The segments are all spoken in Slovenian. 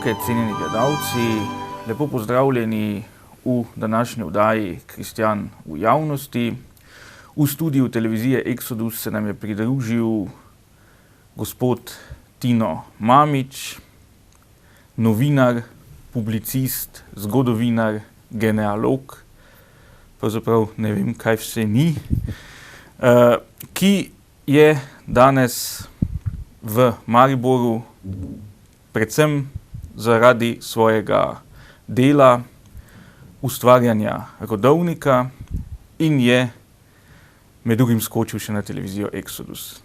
gledalke, cenjeni gledalci, lepo pozdravljeni v današnji oddaji Kristjan v javnosti. V studiu televizije Exodus se nam je pridružil gospod Tino Mamić, novinar, publicist, zgodovinar, genealog, pravzaprav ne vem, kaj vse ni, ki je danes v Mariboru predvsem zaradi svojega dela ustvarjanja rodovnika in je med drugim skočil še na televizijo Exodus.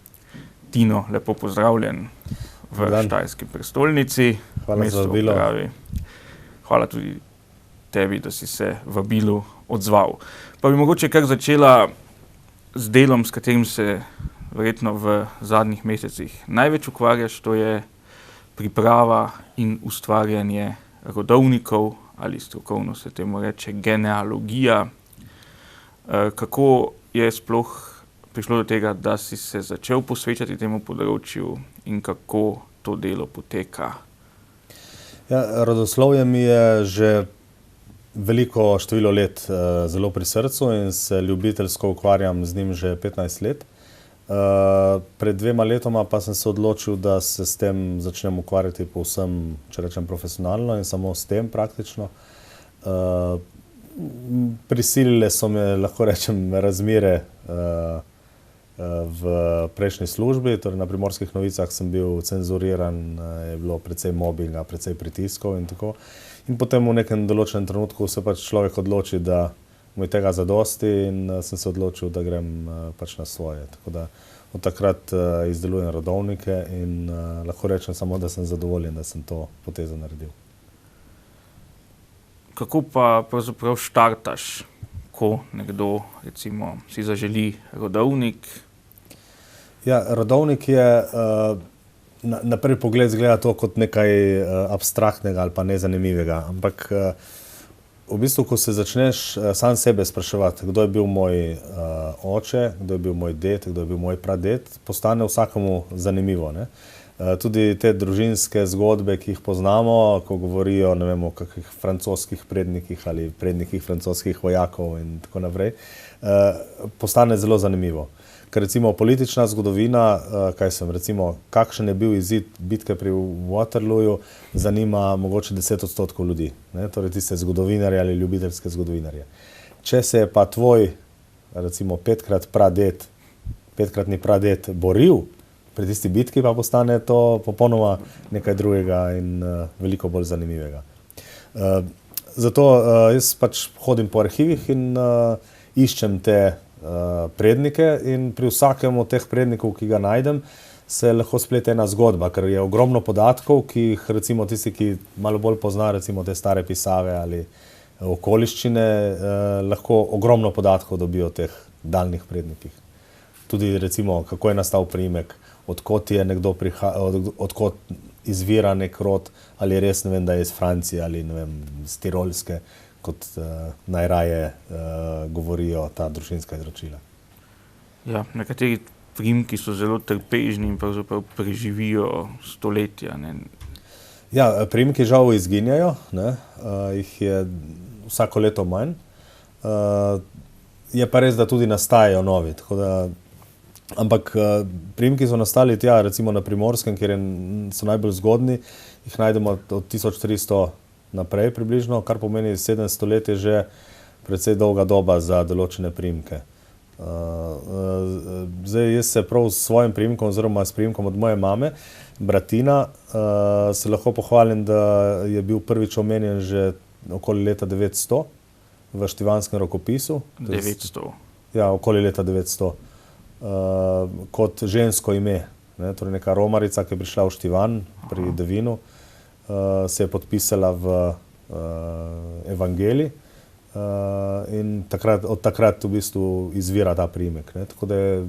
Tino, lepo pozdravljen v štajerski prestolnici. Hvala za vabilo. Hvala tudi tebi, da si se vabilu odzval. Pa bi mogoče kar začela z delom, s katerim se verjetno v zadnjih mesecih največ ukvarjaš, to je priprava in ustvarjanje rodovnikov, ali strokovno se temu reče genealogija. Kako je sploh prišlo do tega, da si se začel posvečati temu področju in kako to delo poteka? Ja, rodoslovje mi je že veliko število let zelo pri srcu in se ljubiteljsko ukvarjam z njim že 15 let. Pred 2 letoma pa sem se odločil, da se s tem začnem ukvarjati povsem, če rečem, profesionalno in samo s tem praktično. Prisilile so me, lahko rečem, razmere v prejšnji službi, torej na Primorskih novicah sem bil cenzuriran, je bilo precej mobinga, precej pritiskov in tako. In potem v nekem določenem trenutku se pač človek odloči, da mu je tega zadosti in sem se odločil, da grem pač na svoje. Tako da od takrat izdelujem rodovnike in lahko rečem samo, da sem zadovoljen, da sem to potezo naredil. Kako pa pravzaprav štartaš, ko nekdo recimo si zaželi rodovnik? Ja, rodovnik je na prvi pogled izgleda to kot nekaj abstraktnega ali pa nezanimivega, ampak v bistvu, ko se začneš sam sebe spraševati, kdo je bil moj oče, kdo je bil moj ded, kdo je bil moj praded, postane vsakemu zanimivo, ne? Tudi te družinske zgodbe, ki jih poznamo, ko govorijo, ne vem, o kakih francoskih prednikih ali prednikih francoskih vojakov in tako naprej, postane zelo zanimivo. Ker recimo politična zgodovina, kakšen je bil izid bitke pri Waterlooju, zanima mogoče 10% ljudi, ne? Torej tiste zgodovinarje ali ljubiteljske zgodovinarje. Če se je pa tvoj, recimo, 5-kratni praded boril pri tisti bitki, pa postane to popolnoma nekaj drugega in veliko bolj zanimivega. Zato jaz pač hodim po arhivih in iščem te prednike in pri vsakem od teh prednikov, ki ga najdem, se lahko splete ena zgodba, ker je ogromno podatkov, ki jih recimo tisti, ki malo bolj pozna recimo te stare pisave ali okoliščine, lahko ogromno podatkov dobijo o teh daljnih prednikih. Tudi recimo, kako je nastal priimek, odkot je nekdo odkot izvira nek rod, ali res ne vem, da je iz Francije ali ne vem, iz Tirolske, kot najraje govorijo ta družinska izročila. Ja, nekateri priimki so zelo trpežni in pravzaprav preživijo stoletja, ne? Ja, priimki žal izginjajo, ne? Jih je vsako leto manj. Je pa res, da tudi nastajajo novi, tako da, ampak priimki so nastali tja, recimo na Primorskem, kjer so najbolj zgodni, jih najdemo od 1300 naprej približno, kar pomeni 700 let je že precej dolga doba za določene priimke. Zdaj, jaz se prav s svojim priimkom oziroma s priimkom od moje mame, Bratina, se lahko pohvalim, da je bil prvič omenjen že okoli leta 900 v Štivanskem rokopisu. 900? Ja, okoli leta 900. Kot žensko ime, ne? Torej neka romarica, ki je prišla v Štivan pri Devinu, se je podpisala v evangelij in od takrat v bistvu izvira ta priimek, ne? Tako da je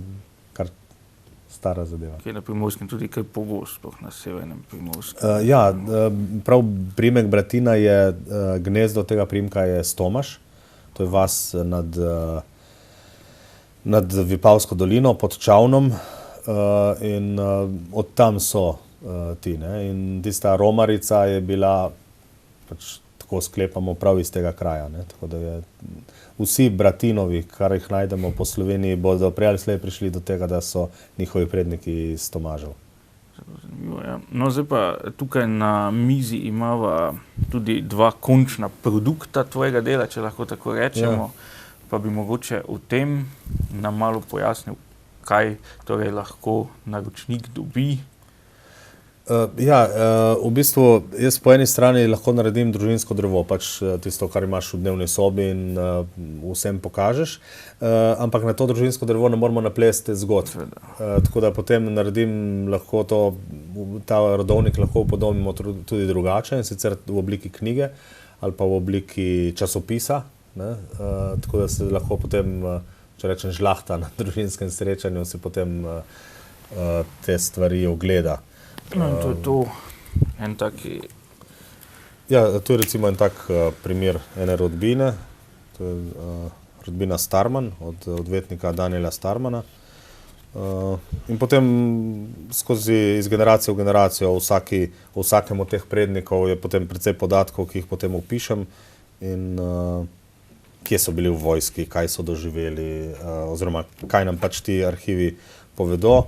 kar stara zadeva. Ki je na Primorskem tudi kar pogost, na severnem Primorskem. Ja, prav priimek Bratina je, gnezdo tega priimka je Stomaž, to je vas nad Vipavsko dolino pod Čavnom in od tam so ti. Ne? In tista romarica je bila, pač tako sklepamo, prav iz tega kraja. Ne? Tako da je vsi Bratinovi, kar jih najdemo po Sloveniji, bodo prej ali slej prišli do tega, da so njihovi predniki iz Tomažev. Zanimivo, ja. No, zdaj pa tukaj na mizi imava tudi dva končna produkta tvojega dela, če lahko tako rečemo. Ja. Pa bi mogoče v tem nam malo pojasnil, kaj torej lahko naročnik dobi. V bistvu jaz po eni strani lahko naredim družinsko drevo, pač tisto, kar imaš v dnevni sobi in vsem pokažeš, ampak na to družinsko drevo ne moramo naplesti zgodb. Tako da potem naredim lahko ta rodovnik lahko upodobimo tudi drugače, in sicer v obliki knjige ali pa v obliki časopisa, ne? Tako da se lahko potem, če rečem, žlahta na družinskem srečanju, se potem te stvari ogleda. No, in to je to, en taki... Ja, to je recimo en tak primer ene rodbine, to je rodbina Starman, od odvetnika Daniela Starmana. In potem iz generacije v generacijo o vsakem od teh prednikov je potem precej podatkov, ki jih potem opišem in kje so bili v vojski, kaj so doživeli, oziroma kaj nam pač ti arhivi povedo.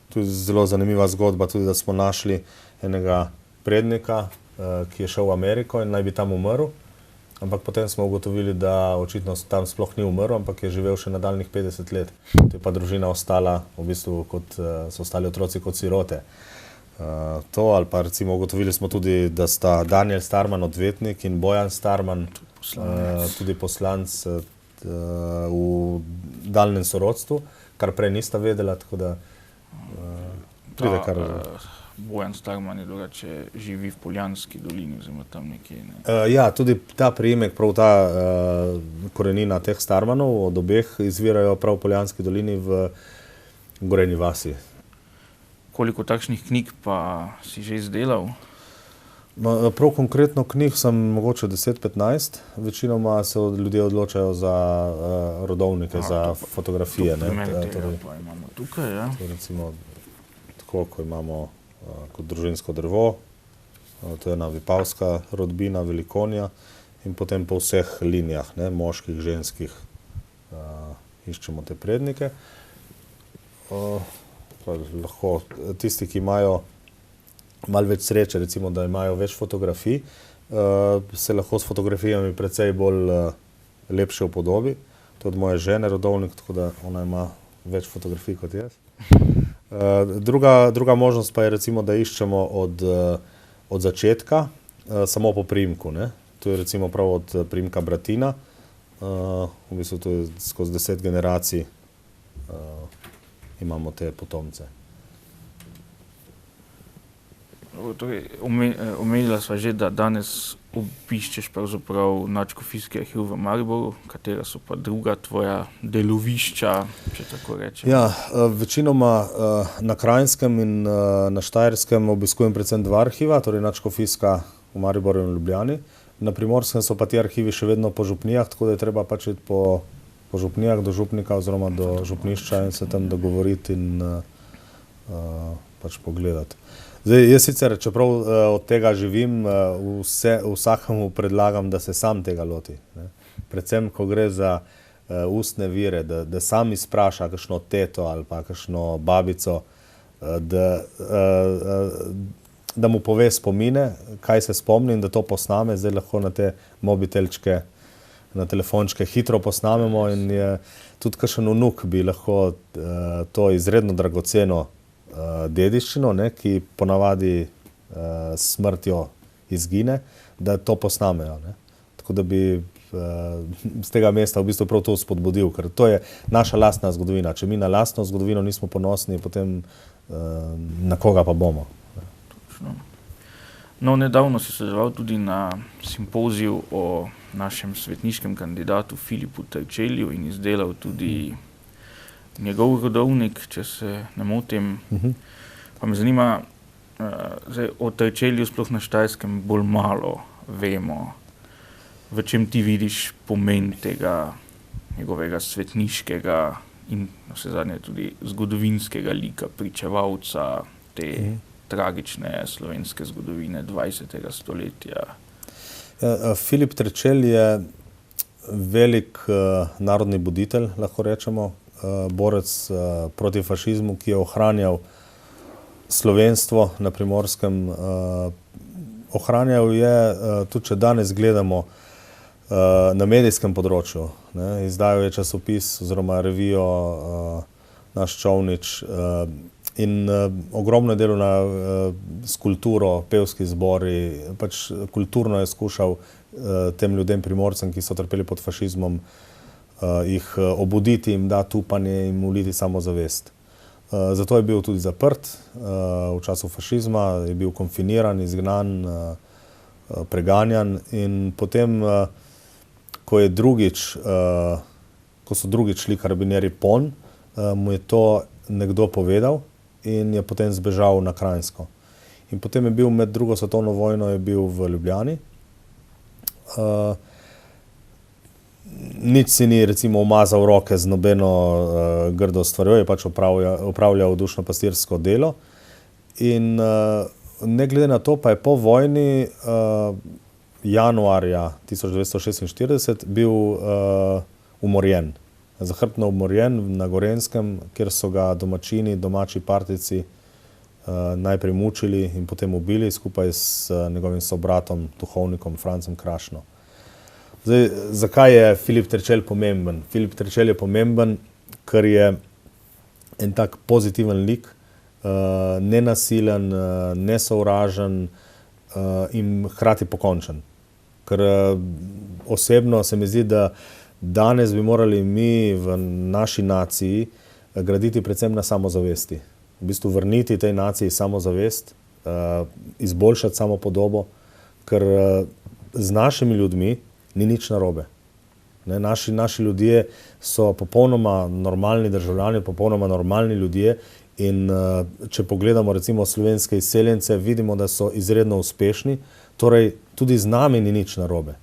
Tu je zelo zanimiva zgodba, tudi da smo našli enega prednika, ki je šel v Ameriko in naj bi tam umrl, ampak potem smo ugotovili, da očitno tam sploh ni umrl, ampak je živel še nadaljnjih 50 let. Tu je pa družina ostala, v bistvu so ostali otroci kot sirote. To ali pa recimo ugotovili smo tudi, da sta Daniel Starman odvetnik in Bojan Starman tudi poslanc v daljnem sorodstvu, kar prej nista vedela, tako da pride kar... Bojan Starman je drugače živi v Poljanski dolini, oziroma tam nekje. Ne? Ja, tudi ta priimek, prav ta korenina teh Starmanov od obeh izvirajo prav v Poljanski dolini v Gorenji vasi. Koliko takšnih knjig pa si že izdelal? Prav konkretno knjig sem mogoče 10-15, večinoma se ljudje odločajo za rodovnike, za fotografije. Pa imamo tukaj, ja. Recimo tako, ko imamo kot družinsko drevo, to je ena vipavska rodbina, Velikonja, in potem po vseh linijah, ne, moških, ženskih, iščemo te prednike. Lahko tisti, ki imajo malo več sreče, recimo, da imajo več fotografij, se lahko s fotografijami precej bolj lepše upodobi. To je od moje žene rodovnik, tako da ona ima več fotografij kot jaz. Druga možnost pa je recimo, da iščemo od začetka, samo po priimku, ne. To je recimo prav od priimka Bratina, v bistvu to je skozi 10 generacij imamo te potomce. Omenila sva že, da danes obiščeš pravzaprav Nadškofijski arhiv v Mariboru, katera so pa druga tvoja delovišča, če tako rečem? Ja, večinoma na Kranjskem in na Štajerskem obiskujem predvsem dva arhiva, torej Nadškofijska v Mariboru in Ljubljani. Na Primorskem so pa ti arhivi še vedno po župnijah, tako da je treba pač iti po župnijah do župnika oziroma do župnišča in se tam dogovoriti in pač pogledati. Zdaj, jaz sicer, čeprav od tega živim, vsakemu predlagam, da se sam tega loti. Ne. Predvsem, ko gre za ustne vire, da sam izpraša kakšno teto ali pa kakšno babico, da mu pove spomine, kaj se spomni in da to posname. Zdaj lahko na te mobitelčke, na telefončke hitro posnamemo in je tudi kakšen vnuk bi lahko to izredno dragoceno dediščino, ne, ki ponavadi smrtjo izgine, da to posnamejo. Ne. Tako da bi z tega mesta v bistvu prav to spodbudil, ker to je naša lastna zgodovina. Če mi na lastno zgodovino nismo ponosni, potem na koga pa bomo. Točno. No, nedavno si sodeloval tudi na simpoziju o našem svetniškem kandidatu Filipu Terčelju in izdelal tudi njegov rodovnik, če se ne motim. Pa me zanima, zdaj o Terčelju sploh na Štajerskem bolj malo vemo. V čem ti vidiš pomen tega njegovega svetniškega in vsezadnje tudi zgodovinskega lika, pričevalca, te tragične slovenske zgodovine 20. stoletja. Filip Terčelj je velik narodni buditelj, lahko rečemo, borec proti fašizmu, ki je ohranjal slovenstvo na Primorskem. Ohranjal je, tudi če danes gledamo, na medijskem področju. Izdajal je časopis oziroma revijo Naš čolnič in ogromno je delal s kulturo, pevski zbori, pač kulturno je skušal tem ljudem, Primorcem, ki so trpeli pod fašizmom, jih obuditi, jim dati upanje, jim vliti samozavest. Zato je bil tudi zaprt v času fašizma, je bil konfiniran, izgnan, preganjan in potem, ko so drugič šli karabinjerji ponj, mu je to nekdo povedal in je potem zbežal na Kranjsko. In potem je bil med drugo svetovno vojno je bil v Ljubljani. Nič si ni recimo umazal roke z nobeno grdo stvarjo, je pač opravljal dušno-pastirsko delo. In ne glede na to pa je po vojni januarja 1946 bil umorjen. Zahrbtno umorjen na Gorenjskem, kjer so ga domači partijci najprej mučili in potem ubili skupaj s njegovim sobratom, duhovnikom Francem Krašno. Zdaj, zakaj je Filip Terčelj pomemben? Filip Terčelj je pomemben, ker je en tak pozitiven lik, nenasilen, nesovražen in hkrati pokončen. Ker osebno se mi zdi, da danes bi morali mi v naši naciji graditi predvsem na samozavesti. V bistvu vrniti tej naciji samozavest, izboljšati samopodobo, ker z našimi ljudmi ni nič narobe. Naši ljudje so popolnoma normalni državljani, popolnoma normalni ljudje in če pogledamo recimo slovenske izseljence, vidimo, da so izredno uspešni, torej tudi z nami ni nič narobe.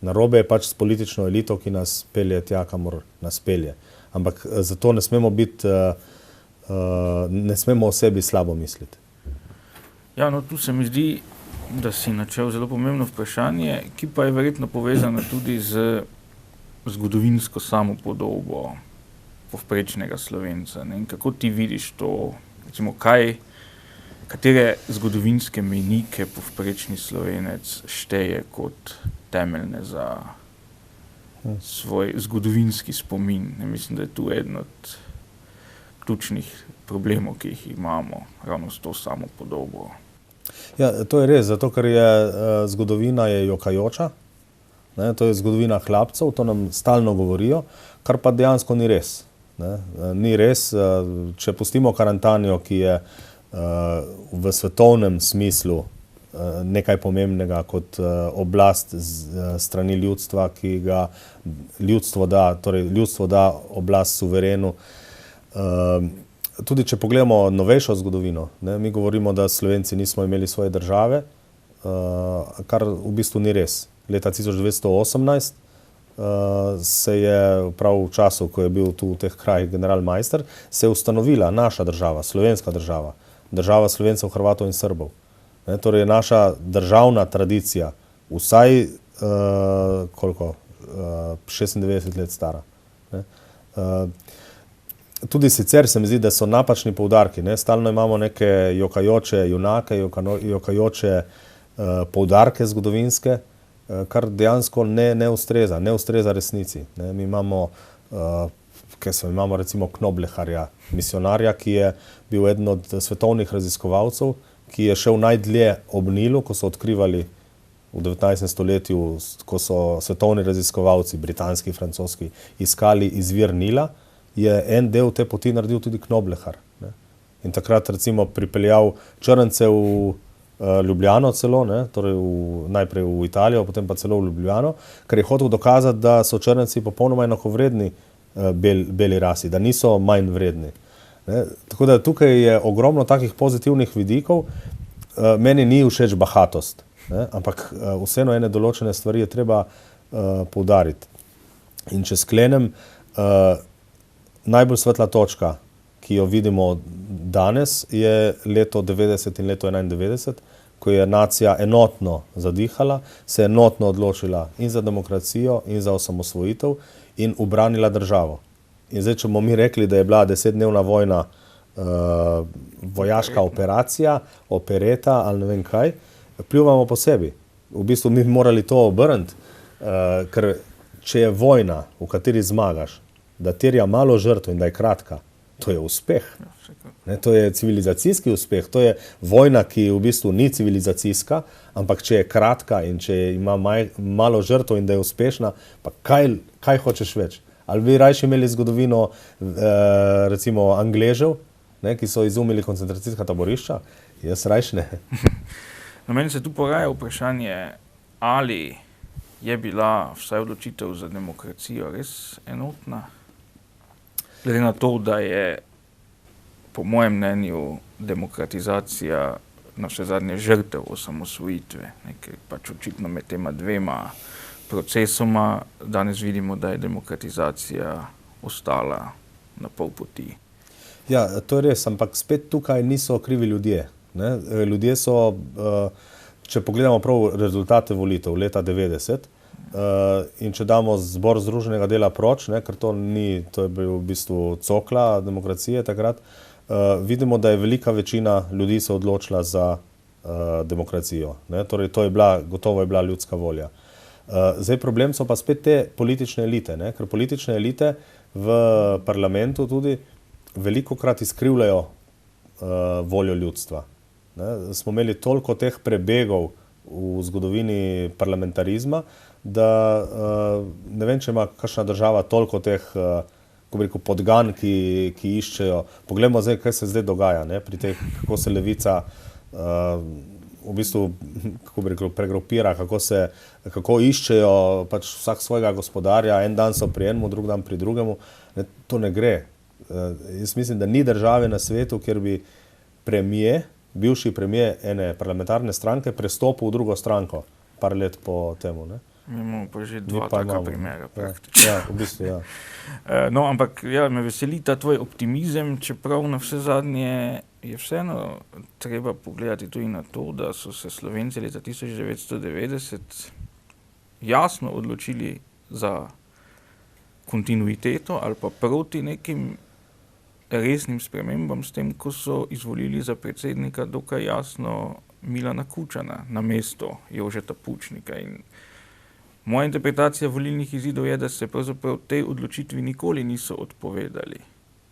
Narobe je pač s politično elito, ki nas pelje tja, kamor nas pelje. Ampak zato ne smemo o sebi slabo misliti. Ja, no tu se mi zdi, da si načel zelo pomembno vprašanje, ki pa je verjetno povezano tudi z zgodovinsko samopodobo povprečnega Slovenca. In kako ti vidiš to, recimo, katere zgodovinske mejnike povprečni Slovenec šteje kot temeljne za svoj zgodovinski spomin? Mislim, da je tu eden od ključnih problemov, ki jih imamo, ravno s to samopodobo. Ja, to je res, zato ker je zgodovina je jokajoča, to je zgodovina hlapcev, to nam stalno govorijo, kar pa dejansko ni res. Ni res, če pustimo Karantanjo, ki je v svetovnem smislu nekaj pomembnega kot oblast strani ljudstva, ki ga ljudstvo da oblast suverenu. Tudi če pogledamo novejšo zgodovino, mi govorimo, da Slovenci nismo imeli svoje države, kar v bistvu ni res. Leta 1918 se je prav v času, ko je bil tu v teh krajih generalmajster, se je ustanovila naša država, slovenska država, država Slovencev, Hrvatov in Srbov. Torej je naša državna tradicija vsaj 96 let stara. Tudi sicer se mi zdi, da so napačni poudarki. Stalno imamo neke jokajoče junake, jokajoče poudarke zgodovinske, kar dejansko ne ustreza resnici. Mi imamo, imamo recimo Knobleharja, misionarja, ki je bil eden od svetovnih raziskovalcev, ki je šel najdlje ob Nilu, ko so odkrivali v 19. stoletju, ko so svetovni raziskovalci, britanski, francoski, iskali izvir Nila, je en del te poti naredil tudi Knoblehar. In takrat recimo pripeljal črnce v Ljubljano celo, torej najprej v Italijo, potem pa celo v Ljubljano, ker je hotel dokazati, da so črnci popolnoma enakovredni beli rasi, da niso manj vredni. Tako da tukaj je ogromno takih pozitivnih vidikov. Meni ni všeč bahatost, ampak vseeno ene določene stvari je treba poudariti. In če sklenem, najbolj svetla točka, ki jo vidimo Danes je leto 90 in leto 91, ko je nacija enotno zadihala, se enotno odločila in za demokracijo in za osamosvojitev in ubranila državo. In zdaj, če bomo mi rekli, da je bila 10-dnevna vojna vojaška operacija, opereta ali ne vem kaj, pljuvamo po sebi. V bistvu mi bi morali to obrniti, ker če je vojna, v kateri zmagaš, da terja malo žrtev in da je kratka, to je uspeh. Ne, to je civilizacijski uspeh, to je vojna, ki v bistvu ni civilizacijska, ampak če je kratka in če ima malo žrtev in da je uspešna, pa kaj hočeš več? Ali bi rajši imeli zgodovino recimo Angležev, ne, ki so izumili koncentracijska taborišča? Jaz rajši ne. Na meni se tu poraja vprašanje, ali je bila vsaj odločitev za demokracijo res enotna? Glede na to, da je po mojem mnenju demokratizacija na vse zadnje žrtev osamosvojitve, ker pač očitno med tema dvema procesoma danes vidimo, da je demokratizacija ostala na pol poti. Ja, to je res, ampak spet tukaj niso krivi ljudje. Ne? Ljudje so, če pogledamo prav rezultate volitev leta 90, in če damo zbor Združenega dela proč, ne, ker to je bil v bistvu cokla demokracije takrat, vidimo, da je velika večina ljudi se odločila za demokracijo. Ne? Torej, gotovo je bila ljudska volja. Zdaj problem so pa spet te politične elite, ne? Ker politične elite v parlamentu tudi velikokrat izkrivljajo voljo ljudstva. Ne? Smo imeli toliko teh prebegov v zgodovini parlamentarizma, da ne vem, če ima kakšna država toliko teh podgan, ki iščejo. Poglejmo zdaj, kaj se zdaj dogaja, ne? Pri teh, kako se levica v bistvu, pregrupira, kako iščejo pač vsak svojega gospodarja, en dan so pri enemu, drug dan pri drugemu. Ne, to ne gre. Jaz mislim, da ni države na svetu, kjer bi bivši premier ene parlamentarne stranke prestopil v drugo stranko par let po temu. Ne? Mi imamo pa že dva taka primera praktično. Ja, v bistvu, ja. No, ampak ja, me veseli ta tvoj optimizem, čeprav na vse zadnje je vseeno treba pogledati tudi na to, da so se Slovenci leta 1990 jasno odločili za kontinuiteto ali pa proti nekim resnim spremembam s tem, ko so izvolili za predsednika dokaj jasno Milana Kučana na mesto Jožeta Pučnika. In moja interpretacija volilnih izidov je, da se pravzaprav tej odločitvi nikoli niso odpovedali.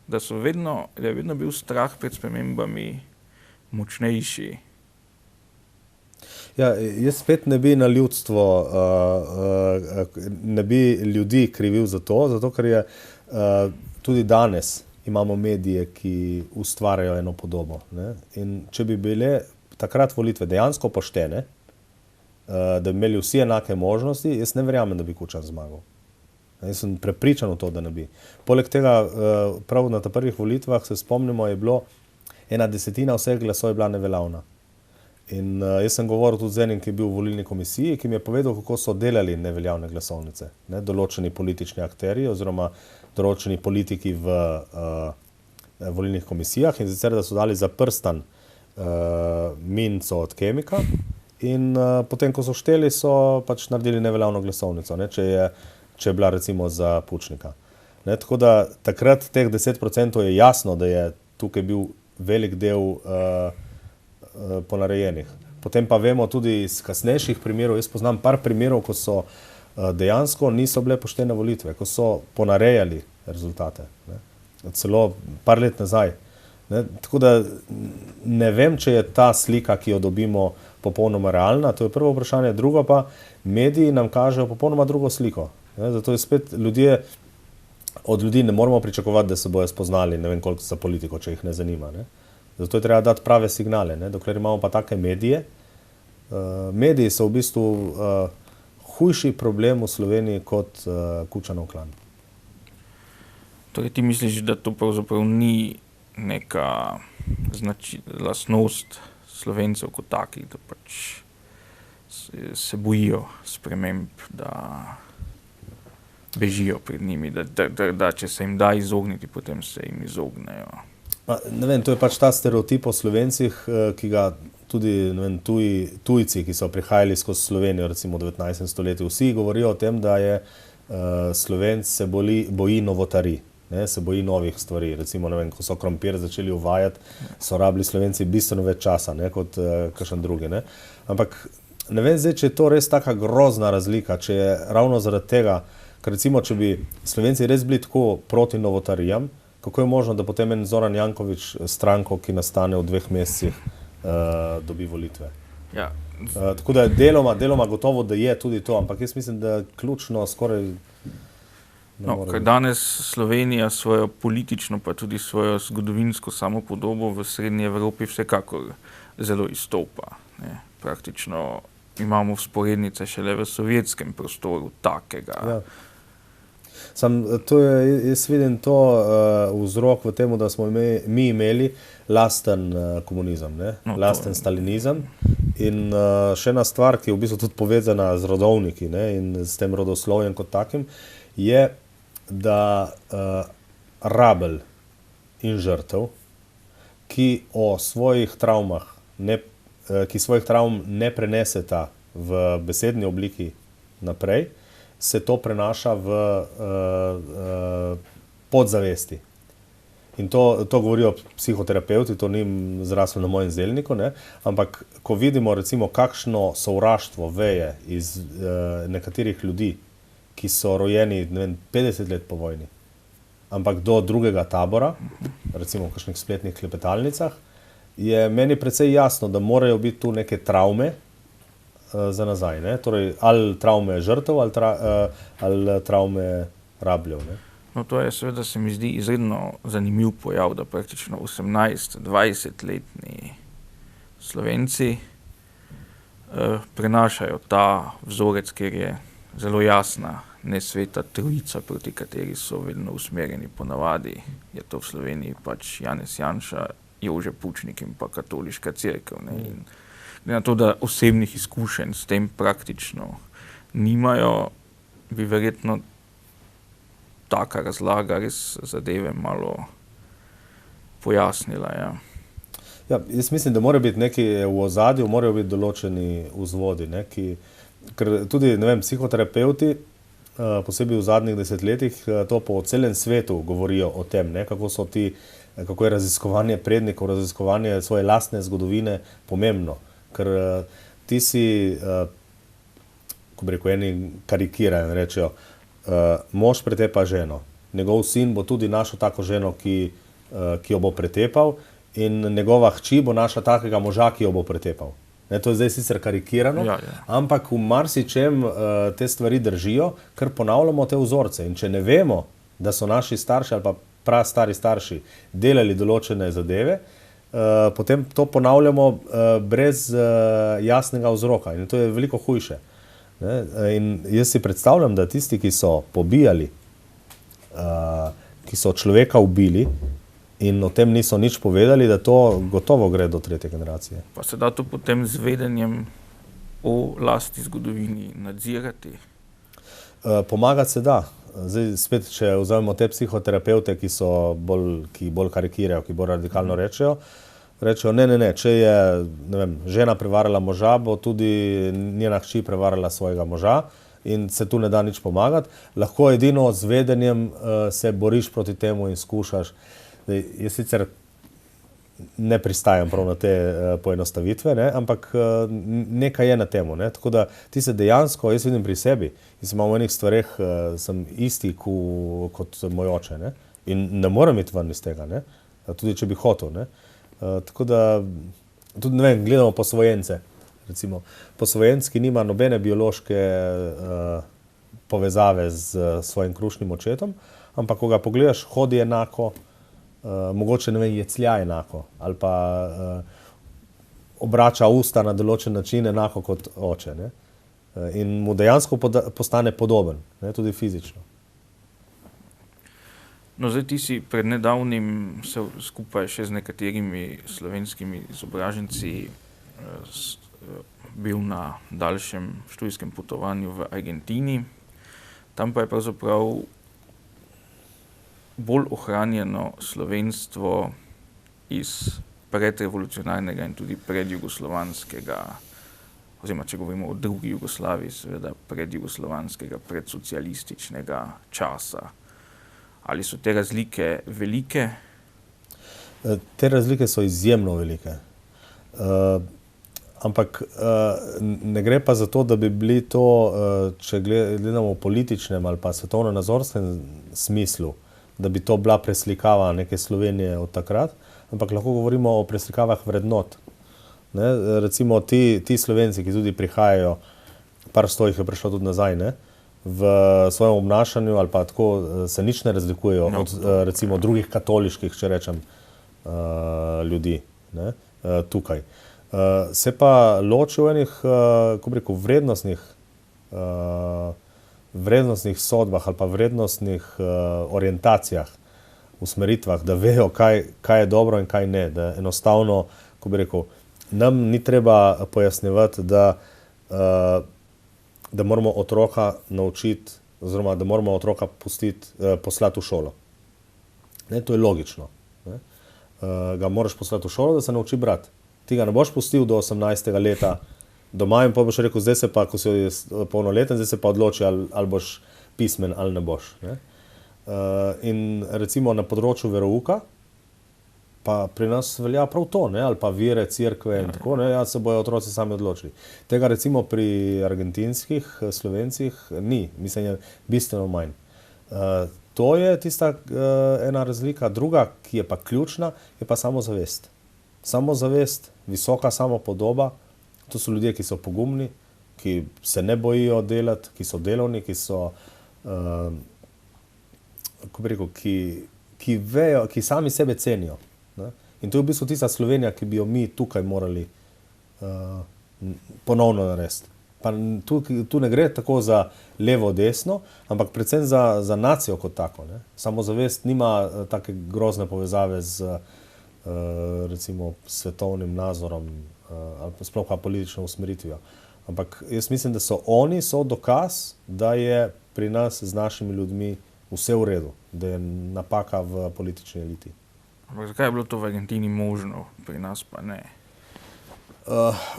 Da je vedno bil strah pred spremembami močnejši. Ja, jaz spet ne bi na ljudstvo, ne bi ljudi krivil za to, zato ker je tudi danes imamo medije, ki ustvarjajo eno podobo. Ne? In če bi bile takrat volitve dejansko poštene, da bi imeli vsi enake možnosti, jaz ne verjamem, da bi Kučan zmagal. Jaz sem prepričan v to, da ne bi. Poleg tega, prav na prvih volitvah, se spomnimo, je bilo 1/10 vseh glasov je bila neveljavna. In jaz sem govoril tudi z enim, ki je bil v volilni komisiji, ki mi je povedal, kako so delali neveljavne glasovnice. Ne? Določeni politični akterji oziroma določeni politiki v volilnih komisijah, in sicer, da so dali za prstan minco od Kemika in potem, ko so šteli, so pač naredili neveljavno glasovnico, ne? Če je bila recimo za Pučnika. Ne? Tako da takrat teh 10% je jasno, da je tukaj bil velik del ponarejenih. Potem pa vemo tudi iz kasnejših primerov, jaz poznam par primerov, ko so dejansko niso bile poštene volitve, ko so ponarejali rezultate. Ne? Celo par let nazaj. Ne? Tako da ne vem, če je ta slika, ki jo dobimo, popolnoma realna. To je prvo vprašanje. Drugo pa, mediji nam kažejo popolnoma drugo sliko. Ne? Zato je spet od ljudi ne moramo pričakovati, da se bojo spoznali, ne vem koliko za politiko, če jih ne zanima. Ne? Zato je treba dati prave signale. Ne? Dokler imamo pa take medije, mediji so v bistvu hujši problem v Sloveniji kot Kučanov klan. Torej ti misliš, da to pravzaprav ni neka lastnost Slovencev kot takih, da pač se bojijo sprememb, da bežijo pred njimi, da če se jim da izogniti, potem se jim izognejo? Ne vem, to je pač ta stereotip o Slovencih, ki ga tudi ne vem, tujci, ki so prihajali skozi Slovenijo, recimo v 19. stoletju, vsi govorijo o tem, da je Slovenc se boji novotarij, ne, se boji novih stvari. Recimo, ne vem, ko so krompir začeli uvajati, so rabili Slovenci bistveno več časa, ne, kot kakšen drugi. Ne. Ampak ne vem zdaj, če je to res taka grozna razlika, če je ravno zaradi tega, ker recimo, če bi Slovenci res bili tako proti novotarijam, kako je možno, da potem en Zoran Janković stranko, ki nastane v 2 mesecih, dobi volitve. Ja. Tako da deloma gotovo, da je tudi to, ampak jaz mislim, da ključno skoraj ker danes Slovenija svojo politično, pa tudi svojo zgodovinsko samopodobo v Srednji Evropi vsekakor zelo izstopa. Ne. Praktično imamo vzporednice šele v sovjetskem prostoru takega. Ja. Jaz vidim to vzrok v tem, da smo mi imeli lasten komunizem, ne? Lasten stalinizem. In še ena stvar, ki je v bistvu tudi povezana z rodovniki, ne? In s tem rodoslovjem kot takim, je, da rabelj in žrtev, ki svojih travm ne preneseta v besedni obliki naprej, se to prenaša v podzavesti. In to govorijo psihoterapeuti, to ni zraslo na mojem zelniku, ne? Ampak ko vidimo recimo kakšno sovraštvo veje iz nekaterih ljudi, ki so rojeni 50 let po vojni, ampak do drugega tabora, recimo v kakšnih spletnih klepetalnicah, je meni precej jasno, da morajo biti tu neke travme za nazaj, ne? Torej, ali travme žrtev, ali travme rabljev, ne? No, to je seveda, se mi zdi izredno zanimiv pojav, da praktično 18-20-letni Slovenci prenašajo ta vzorec, kjer je zelo jasna nesveta trojica, proti kateri so vedno usmerjeni. Ponavadi je to v Sloveniji pač Janez Janša, Jože Pučnik in pa katoliška cerkev. Ne? In na to, da osebnih izkušenj s tem praktično nimajo, bi verjetno taka razlaga res zadeve malo pojasnila. Ja. Ja, jaz mislim, da mora biti nekaj v ozadju, morajo biti določeni vzvodi, ne, ker tudi, ne vem, psihoterapeuti, posebej v zadnjih desetletjih, to po celem svetu govorijo o tem, ne, kako je raziskovanje prednikov, raziskovanje svoje lastne zgodovine pomembno. Ker ti si, ko bi rekel, eni karikirajo in rečejo, mož pretepa ženo. Njegov sin bo tudi našel tako ženo, ki jo bo pretepal, in njegova hči bo našla takega moža, ki jo bo pretepal. Ne, to je zdaj sicer karikirano, ampak v marsičem te stvari držijo, ker ponavljamo te vzorce. In če ne vemo, da so naši starši ali pa prastari starši delali določene zadeve, potem to ponavljamo brez jasnega vzroka. In to je veliko hujše. Ne? In jaz si predstavljam, da tisti, ki so pobijali, ki so človeka ubili in o tem niso nič povedali, da to gotovo gre do 3. generacije. Pa se da to potem z vedenjem o lastni zgodovini nadzirati? Pomagati se da. Zdaj spet, če vzamemo te psihoterapeute, ki bolj karikirajo, ki bolj radikalno rečejo, ne, če je, ne vem, žena prevarala moža, bo tudi njena hči prevarala svojega moža in se tu ne da nič pomagati. Lahko edino z vedenjem se boriš proti temu in skušaš. Jaz sicer ne pristajam prav na te poenostavitve, ne, ampak nekaj je na temu. Ne. Tako da ti se dejansko, jaz vidim pri sebi, jaz imam v enih stvareh, sem isti kot moj oče, ne, in ne morem iti ven iz tega, ne, tudi če bi hotel. Ne. Tako da, tudi ne vem, gledamo posvojence. Recimo, posvojenec, ki nima nobene biološke povezave z svojim krušnim očetom, ampak ko ga pogledaš, hodi enako, mogoče, ne vem, jeclja enako, ali pa obrača usta na določen način enako kot oče. Ne? In mu dejansko postane podoben, ne? Tudi fizično. No, zdaj ti si pred nedavnim se skupaj še z nekaterimi slovenskimi izobraženci bil na daljšem študijskem potovanju v Argentini. Tam pa je pravzaprav bolj ohranjeno slovenstvo iz predrevolucionarnega in tudi predjugoslovanskega, oziroma če govorimo o drugi Jugoslaviji, seveda predjugoslovanskega, predsocialističnega časa. Ali so te razlike velike? Te razlike so izjemno velike. Ampak ne gre pa za to, da bi bili to, če gledamo v političnem ali pa svetovno-nazorskem smislu, da bi to bila preslikava neke Slovenije od takrat, ampak lahko govorimo o preslikavah vrednot. Ne? Recimo ti Slovenci, ki tudi prihajajo, par sto jih je prišlo tudi nazaj, ne? V svojem obnašanju ali pa tako se nič ne razlikujejo od recimo drugih katoliških, če rečem, ljudi, ne? Tukaj. Se pa loči v enih, kako bi rekel, vrednostnih sodbah ali pa vrednostnih orientacijah, usmeritvah, da vejo, kaj je dobro in kaj ne. Da enostavno, kako bi rekel, nam ni treba pojasnjevati, da moramo otroka naučiti, oziroma da moramo otroka poslati v šolo. Ne, to je logično. Ne. Ga moraš poslati v šolo, da se nauči brati. Ti ga ne boš pustil do 18. leta doma in pa boš rekel, zdaj se pa, ko si polnoleten, zdaj se pa odloči, ali boš pismen ali ne boš. Ne. In recimo na področju verouka, pa pri nas velja prav to, ne, ali pa vire, cerkve in tako, ne, se bojo otroci sami odločili. Tega recimo pri argentinskih Slovencih ni, mislim, je bistveno manj. To je tista ena razlika. Druga, ki je pa ključna, je pa samozavest. Samozavest, visoka samopodoba, to so ljudje, ki so pogumni, ki se ne bojijo delati, ki so delovni, ki so, kako bi rekel, ki vejo, ki sami sebe cenijo. Ne? In to je v bistvu tista Slovenija, ki bi jo mi tukaj morali ponovno narediti. Pa tu ne gre tako za levo, desno, ampak predvsem za nacijo kot tako. Ne? Samozavest nima take grozne povezave z recimo svetovnim nazorom ali pa sploh pa politično usmeritvijo. Ampak jaz mislim, da so oni dokaz, da je pri nas z našimi ljudmi vse v redu, da je napaka v politični eliti. Ampak zakaj je bilo to v Argentini možno, pri nas pa ne?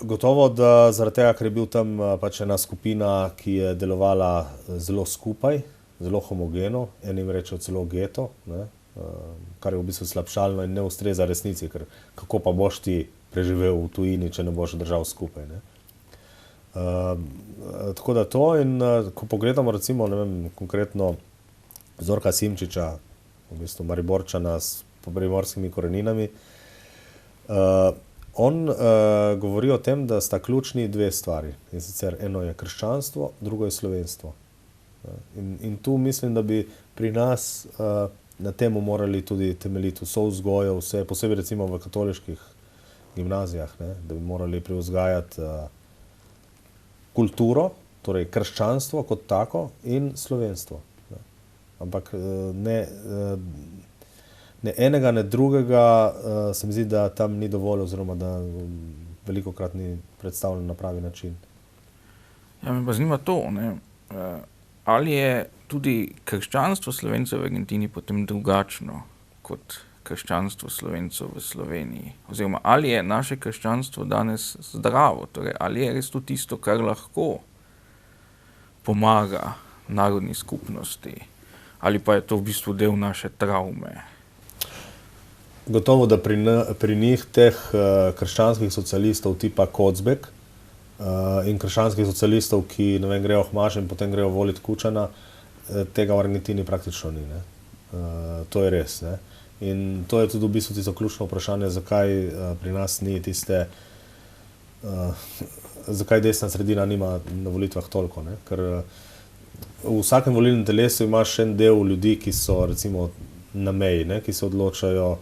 Gotovo, da zaradi tega, ker je bil tam pač ena skupina, ki je delovala zelo skupaj, zelo homogeno, enim rečejo celo geto, ne? Kar je v bistvu slabšalno in ne ustreza resnici, ker kako pa boš ti preživel v tujini, če ne boš držal skupaj. Ne? Tako da to in ko pogledamo recimo, ne vem, konkretno Zorka Simčiča, v bistvu Mariborčana s primorskimi koreninami, on govori o tem, da sta ključni dve stvari. In sicer eno je krščanstvo, drugo je slovenstvo. In tu mislim, da bi pri nas na temu morali tudi temeljiti vso vzgojo, vse, posebej recimo v katoliških gimnazijah, ne, da bi morali privzgajati kulturo, torej krščanstvo kot tako in slovenstvo. Ne. Ampak ne enega, ne drugega se mi zdi, da tam ni dovolj, oziroma da velikokrat ni predstavljeno na pravi način. Ja, me pa zanima to, ne, ali je tudi krščanstvo Slovencev v Argentini potem drugačno kot krščanstvo Slovencev v Sloveniji? Oziroma, ali je naše krščanstvo danes zdravo? Torej, ali je res to tisto, kar lahko pomaga narodni skupnosti? Ali pa je to v bistvu del naše travme? Gotovo, da pri njih teh krščanskih socialistov tipa Kocbek in krščanskih socialistov, ki ne vem, grejo Hmaž in potem grejo voliti Kučana, tega v Argentini praktično ni. Ne? To je res. Ne? In to je tudi v bistvu tisto ključno vprašanje, zakaj pri nas ni tiste, zakaj desna sredina nima na volitvah toliko. Ne? Ker v vsakem volilnem telesu imaš en del ljudi, ki so recimo na meji, ne? Ki se odločajo,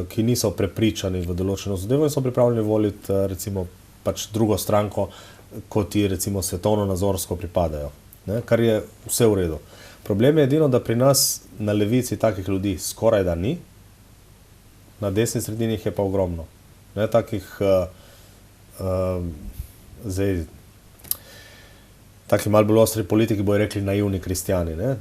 ki niso prepričani v določeno zadevo in so pripravljeni voliti recimo pač drugo stranko, kot ti recimo svetovno-nazorsko pripadajo. Ne? Kar je vse v redu. Problem je edino, da pri nas na levici takih ljudi skoraj da ni, na desni sredini jih je pa ogromno. Ne? Takih zdaj, taki malo bolj ostri politiki bojo rekli naivni kristjani. Ne?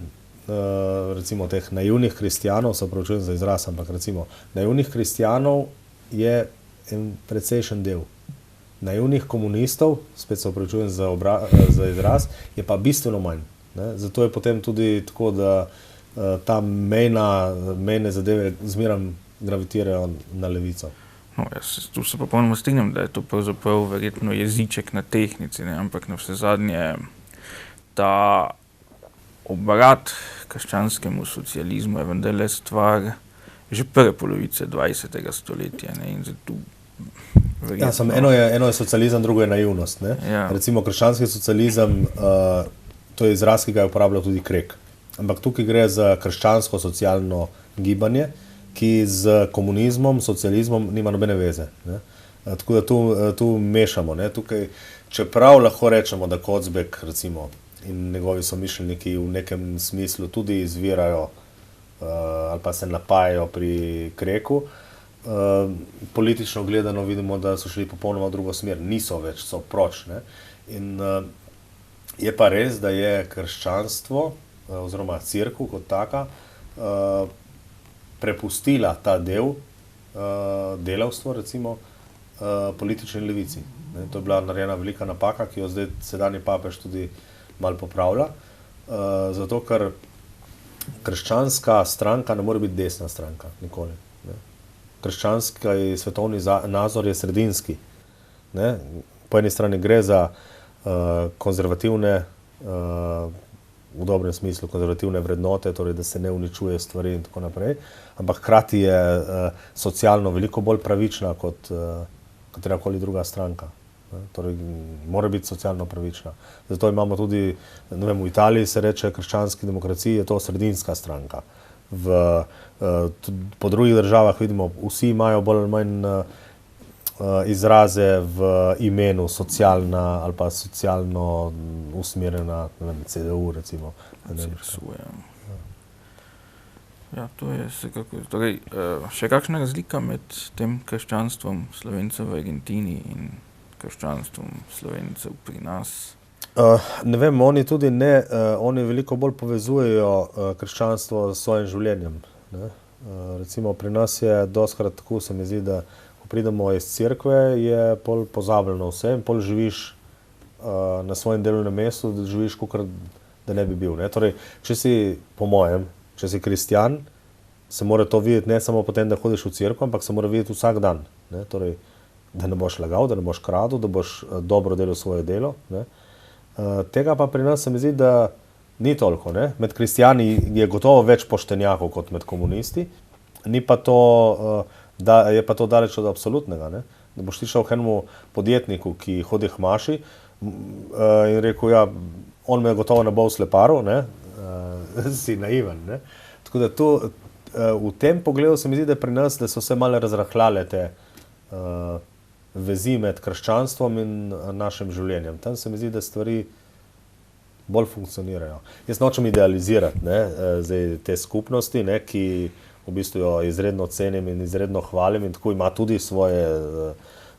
recimo teh naivnih kristjanov, se opravičujem za izraz, ampak recimo naivnih kristjanov je en precejšen del. Naivnih komunistov, spet se opravičujem za izraz, je pa bistveno manj. Ne? Zato je potem tudi tako, da ta mejne zadeve zmeraj gravitirajo na levico. No, jaz tu se popolnoma strinjam, da je to pravzaprav verjetno jeziček na tehnici, ne? Ampak na vse zadnje ta obrat krščanskemu socializmu je vendarle stvar že prve polovice 20. stoletja. Ne? In zato verjetno... Eno je socializem, drugo je naivnost. Ne? Ja. Recimo krščanski socializem, to je izraz, ki ga je uporabljal tudi Krek. Ampak tukaj gre za krščansko socialno gibanje, ki z komunizmom, socializmom nima nobene veze. Ne? Tako da tu mešamo. Ne? Tukaj, čeprav lahko rečemo, da Kocbek recimo, in njegovi somišljeniki v nekem smislu tudi izvirajo ali pa se napajajo pri Kreku, politično gledano vidimo, da so šli popolnoma v drugo smer. Niso več, so proč. Ne? In je pa res, da je krščanstvo oziroma cerkev kot taka prepustila ta del, delavstvo recimo, politični levici. Ne, to je bila narejena velika napaka, ki jo zdaj sedanji papež tudi malo popravlja, zato ker krščanska stranka ne more biti desna stranka, nikoli. Ne. Krščanski svetovni nazor je sredinski. Ne. Po eni strani gre za konzervativne, v dobrem smislu konzervativne vrednote, torej da se ne uničuje stvari in tako naprej, ampak hkrati je socialno veliko bolj pravična kot katerakoli druga stranka. Torej, mora biti socialno pravična. Zato imamo tudi, ne vem, v Italiji se reče krščanski demokraciji, je to sredinska stranka. Po drugih državah vidimo, vsi imajo bolj ali manj izraze v imenu socialna ali pa socialno usmerjena, ne vem, CDU recimo. Ja, to je vsekako. Torej, še kakšna razlika med tem krščanstvom Slovencev v Argentini in krščanstvom Slovencev pri nas? Ne vem, oni tudi ne, oni veliko bolj povezujejo krščanstvo s svojim življenjem. Ne? Recimo pri nas je dostikrat tako, se mi zdi, da ko pridemo iz cerkve, je pol pozabljeno vse in pol živiš na svojem delovnem mestu, da živiš kakor da ne bi bil. Ne? Torej, če si, po mojem, če si kristjan, se mora to videti ne samo potem, da hodiš v cerkev, ampak se mora videti vsak dan. Ne? Torej, da ne boš lagal, da ne boš kradel, da boš dobro delal svoje delo. Ne? Tega pa pri nas se mi zdi, da ni toliko. Ne? Med kristjani je gotovo več poštenjakov kot med komunisti, ni pa to, je pa to daleč od absolutnega. Ne? Da boš ti šel k enemu podjetniku, ki hodi k maši in rekel, ja, on me gotovo ne bo v sleparu, ne? Si naiven. Ne? Tako da tu, v tem pogledu se mi zdi, da pri nas, da so se malo razrahljale te vezi med krščanstvom in našim življenjem. Tam se mi zdi, da stvari bolj funkcionirajo. Jaz nočem idealizirati zdaj te skupnosti, ne, ki v bistvu jo izredno cenim in izredno hvalim in tako ima tudi svoje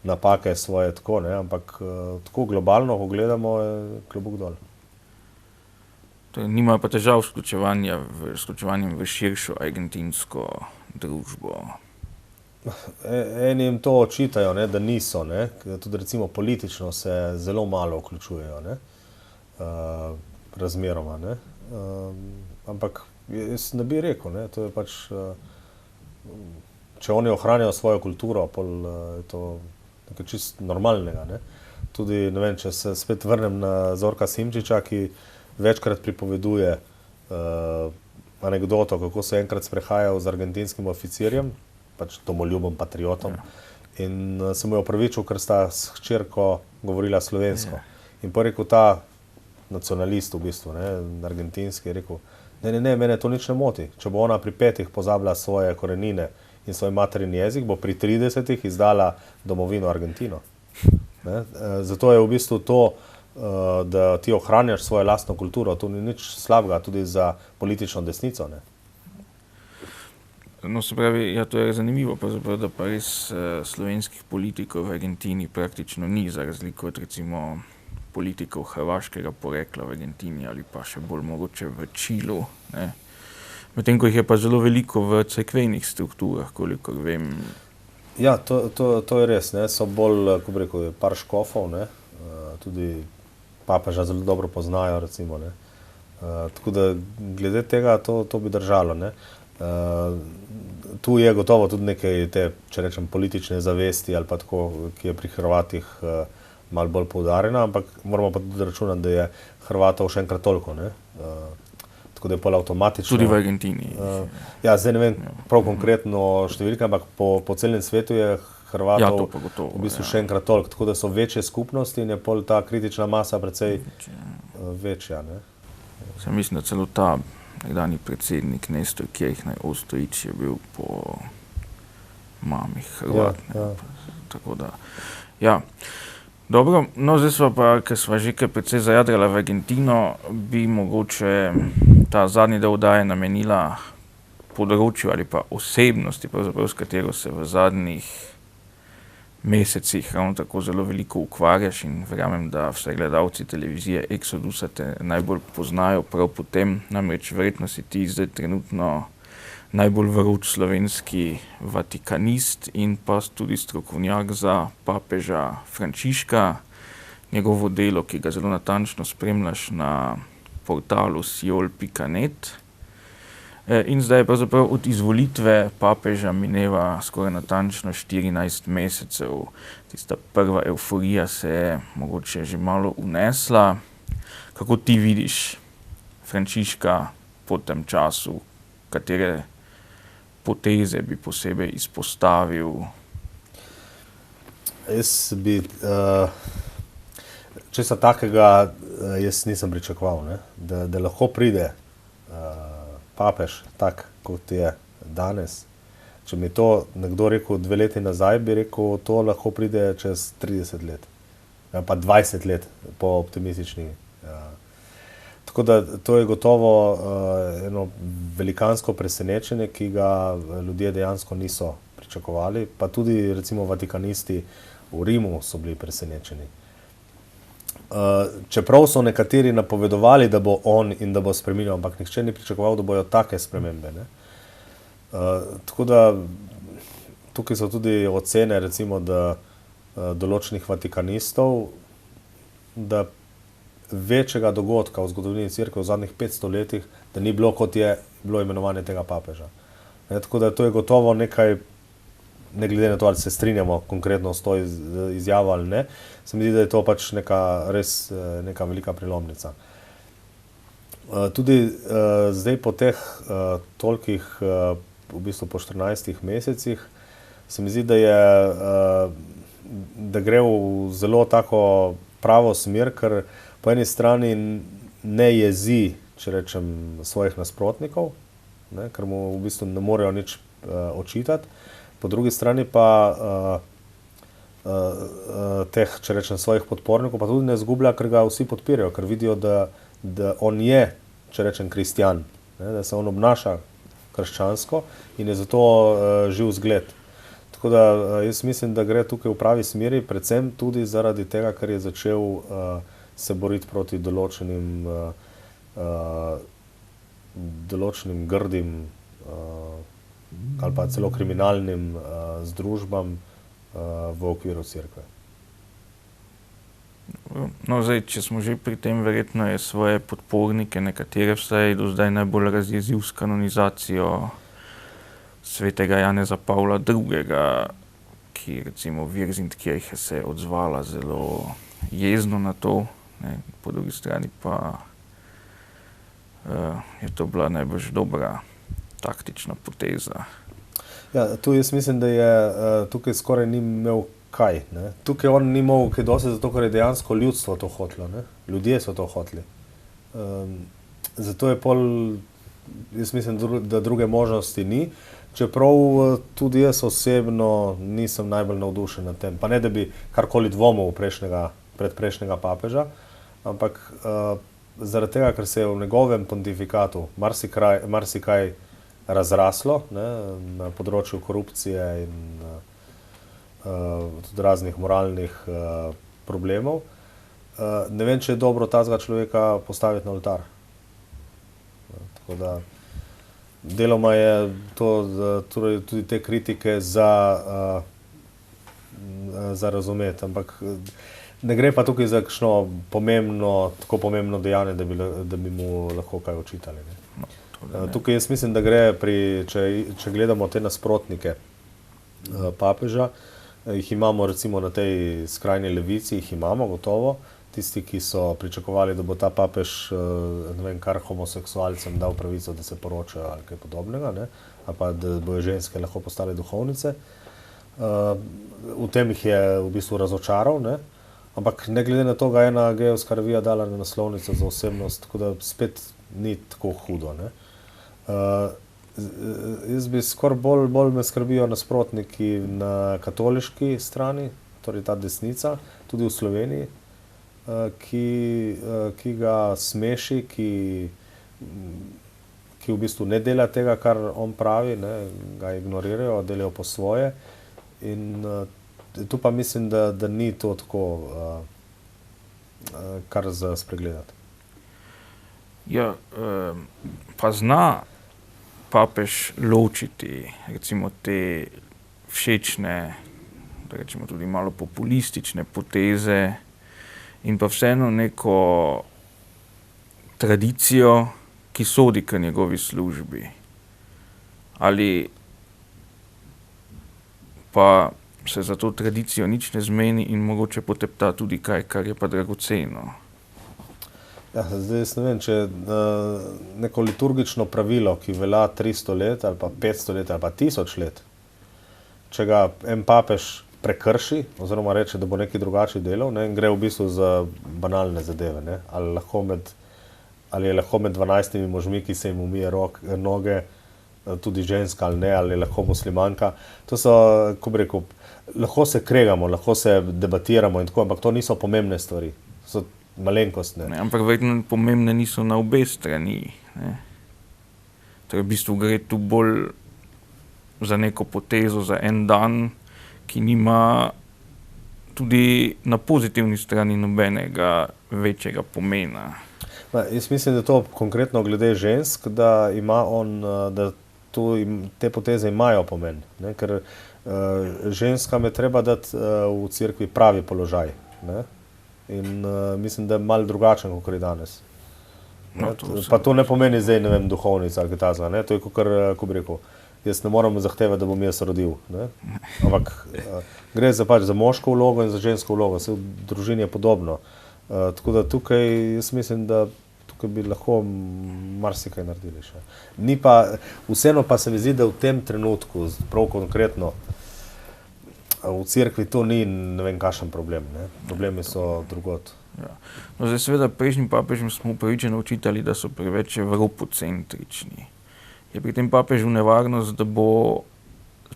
napake, svoje tako, ne, ampak tako globalno, ko gledamo, je klobuk dol. Torej, nimajo pa težav s vključevanjem v širšo argentinsko družbo. Eni jim to očitajo, ne, da niso, ne, tudi recimo politično se zelo malo vključujejo, ne, razmeroma, ne, ampak jaz ne bi rekel, ne, to je pač, če oni ohranjajo svojo kulturo, pol je to nekaj čist normalnega, ne, tudi, ne vem, če se spet vrnem na Zorka Simčiča, ki večkrat pripoveduje anekdoto, kako se enkrat sprehajal z argentinskim oficirjem, pač domoljubom, patriotom. Ja. In se mu je opravičil, ker sta s hčerko govorila slovensko. Ja. In pa rekel ta nacionalist v bistvu, ne, argentinski, je rekel, ne, mene to nič ne moti. Če bo ona pri 5 pozabila svoje korenine in svoj materin jezik, bo pri 30 izdala domovino Argentino. Ne? Zato je v bistvu to, da ti ohranjaš svojo lastno kulturo, to ni nič slabega tudi za politično desnico, ne. No, se pravi, ja, to je zanimivo, da pa res slovenskih politikov v Argentini praktično ni, za razliko od recimo politikov hrvaškega porekla v Argentini ali pa še bolj mogoče v Čilu, ne. Medtem ko jih je pa zelo veliko v cerkvenih strukturah, kolikor vem. Ja, to je res, ne. So bolj, kako bi rekel, par škofov, ne. Tudi papeža zelo dobro poznajo, recimo, ne. Tako da glede tega to bi držalo, ne. Tu je gotovo tudi nekaj te, če rečem, politične zavesti ali pa tako, ki je pri Hrvatih malo bolj poudarjena, ampak moramo pa tudi računati, da je Hrvatov še enkrat toliko, ne. Tako da je pol avtomatično. Tudi v Argentini. Ja, zdaj ne vem prav konkretno številke, ampak po celem svetu je Hrvatov v bistvu še enkrat toliko, tako da so večje skupnosti in je pol ta kritična masa precej večja, ne. Sem mislim, da celo ta nekdanji predsednik Nestor Kirchner Ostojić je bil po mami Hrvat. Ja. Tako da, ja. Dobro, no zdaj sva pa, ker sva že kar precej zajadrala v Argentino, bi mogoče ta zadnji del oddaje namenila področju ali pa osebnosti, pravzaprav s katero se v zadnjih mesecih ravno tako zelo veliko ukvarjaš in verjamem, da vse gledalci televizije Exodusa te najbolj poznajo prav po tem, namreč verjetno si ti zdaj trenutno najbolj vroč slovenski vatikanist in pa tudi strokovnjak za papeža Frančiška. Njegovo delo, ki ga zelo natančno spremljaš na portalu siol.net. In zdaj pravzaprav od izvolitve papeža mineva skoraj natančno 14 mesecev. Tista prva evforija se je mogoče že malo unesla. Kako ti vidiš Frančiška po tem času, katere poteze bi posebej izpostavil? Jaz bi česa takega jaz nisem pričakoval, ne? Da lahko pride papež tak, kot je danes. Če mi to nekdo rekel 2 leti nazaj, bi rekel, to lahko pride čez 30 let. Pa 20 let po optimistični. Tako da to je gotovo eno velikansko presenečenje, ki ga ljudje dejansko niso pričakovali, pa tudi recimo vatikanisti v Rimu so bili presenečeni. Čeprav so nekateri napovedovali, da bo on in da bo spremenil, ampak nihče ni pričakoval, da bojo take spremembe, ne. Tako da tukaj so tudi ocene, recimo, da določenih vatikanistov, da večjega dogodka v zgodovini cerkve v zadnjih 500 letih, da ni bilo, kot je bilo imenovanje tega papeža. Tako da to je gotovo nekaj, ne glede na to, ali se strinjamo konkretno s to izjavo ali ne, se mi zdi, da je to pač res neka velika prelomnica. Tudi zdaj po teh tolikih, v bistvu po 14 mesecih, se mi zdi, da gre v zelo tako pravo smer, ker po eni strani ne jezi, če rečem, svojih nasprotnikov, ne, ker mu v bistvu ne morejo nič očitati. Po drugi strani pa teh, če rečem, svojih podpornikov pa tudi ne izgublja, ker ga vsi podpirajo, ker vidijo, da on je, če rečem, kristjan, ne, da se on obnaša krščansko in je zato živ zgled. Tako da jaz mislim, da gre tukaj v pravi smeri, predvsem tudi zaradi tega, ker je začel se boriti proti določenim grdim ali pa celo kriminalnim združbam v okviru cerkve. No, zdaj, če smo že pri tem, verjetno je svoje podpornike, nekatere vsaj do zdaj najbolj razjezil s kanonizacijo svetega Janeza Pavla II., ki recimo Wiersindkirche se je odzvala zelo jezno na to, ne, po drugi strani pa je to bila najbolj dobra taktična poteza. Ja, tu jaz mislim, da je tukaj skoraj ni imel kaj, ne. Tukaj on ni imel kaj dosti, zato ker je dejansko ljudstvo to hotelo, ne. Ljudje so to hoteli. Zato je pol, jaz mislim, da druge možnosti ni, čeprav tudi jaz osebno nisem najbolj navdušen nad tem. Pa ne, da bi karkoli dvomil predprejšnjega papeža, ampak zaradi tega, ker se je v njegovem pontifikatu marsikaj razraslo, ne, na področju korupcije in tudi raznih moralnih problemov. ne vem, če je dobro tazga človeka postaviti na oltar. Tako da deloma je to torej tudi te kritike za razumeti, ampak ne gre pa tukaj za kakšno tako pomembno dejanje, da bi mu lahko kaj očitali. Tukaj jaz mislim, da gre če gledamo te nasprotnike papeža, jih imamo recimo na tej skrajni levici, jih imamo gotovo, tisti, ki so pričakovali, da bo ta papež, ne vem, kar homoseksualcem dal pravico, da se poročajo ali kaj podobnega, ne? Ali pa da bojo ženske lahko postale duhovnice. V tem jih je v bistvu razočaral, ne? Ampak ne glede na to, ga je ena gejevska revija dala na naslovnico za osebnost, tako da spet ni tako hudo, ne? Jaz bi skoraj bolj me skrbijo nasprotniki na katoliški strani, torej ta desnica, tudi v Sloveniji, ki ga smeši, ki v bistvu ne dela tega, kar on pravi, ne, ga ignorirajo, delajo po svoje. In tu pa mislim, da ni to tako kar za spregledati. Ja, pa zna papež ločiti recimo te všečne, da rečemo tudi malo populistične poteze in pa vseeno neko tradicijo, ki sodi k njegovi službi. Ali pa se za to tradicijo nič ne zmeni in mogoče potepta tudi kaj, kar je pa dragoceno. Ja, zdaj jaz ne vem, če neko liturgično pravilo, ki velja 300 let ali pa 500 let ali pa 1000 let, če ga en papež prekrši oziroma reče, da bo nekaj drugače delal, ne, in gre v bistvu za banalne zadeve, ne, ali je lahko med 12 možmi, ki se jim umije noge, tudi ženska ali ne, ali je lahko muslimanka. To so, ko bi rekel, lahko se kregamo, lahko se debatiramo in tako, ampak to niso pomembne stvari. So malenkostne. Ne, ampak verjetno pomembne niso na obe strani. Ne. Torej, v bistvu gre tu bolj za neko potezo, za en dan, ki nima tudi na pozitivni strani nobenega večjega pomena. Jaz mislim, da to konkretno glede žensk, da te poteze imajo pomen, ne? Ker ženskam je treba dati v cerkvi pravi položaj, ne? In mislim, da je malo drugačen, kot je danes. No, pa to ne pomeni zdaj, ne vem, duhovnica ali kaj takega, ne? To je ko bi rekel, jaz ne moram zahtevati, da bom jaz rodil, ne? Ampak gre za moško vlogo in za žensko vlogo, vse v družini je podobno. Tako da tukaj jaz mislim, da tukaj bi lahko marsikaj naredili še. Vseeno pa se mi zdi, da v tem trenutku, prav konkretno, v cerkvi to ni ne vem kakšen problem, ne? Problemi so drugod. Ja. No, zdaj seveda prejšnjim papežem smo upravičeno očitali, da so preveč evropocentrični. Je pri tem papežu nevarnost, da bo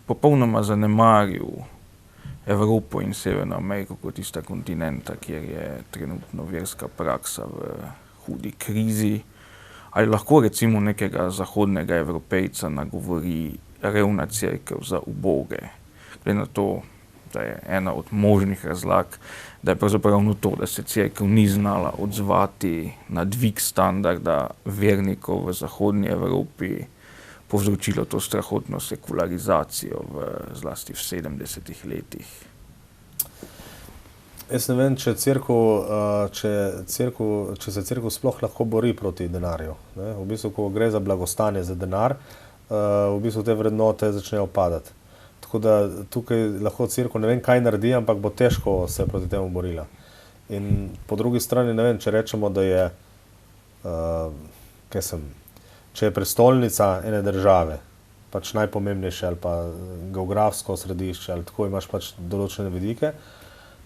popolnoma zanemaril Evropo in Severno Ameriko kot tista kontinenta, kjer je trenutno verska praksa v hudi krizi. Ali lahko recimo nekega zahodnega Evropejca nagovori revna cerkev za uboge? Glede na to, da je ena od možnih razlag, da je pravzaprav to, da se cerkev ni znala odzvati na dvig standarda vernikov v zahodni Evropi, povzročilo to strahotno sekularizacijo zlasti v 70. letih. Jaz ne vem, če se cerkev sploh lahko bori proti denarju, ne? V bistvu, ko gre za blagostanje, za denar, v bistvu te vrednote začnejo padati. Tako da tukaj lahko cerkev ne vem, kaj naredi, ampak bo težko se proti temu borila. In po drugi strani, ne vem, če rečemo, da je če je prestolnica ene države, pač najpomembnejše ali pa geografsko središče ali tako imaš pač določene vidike,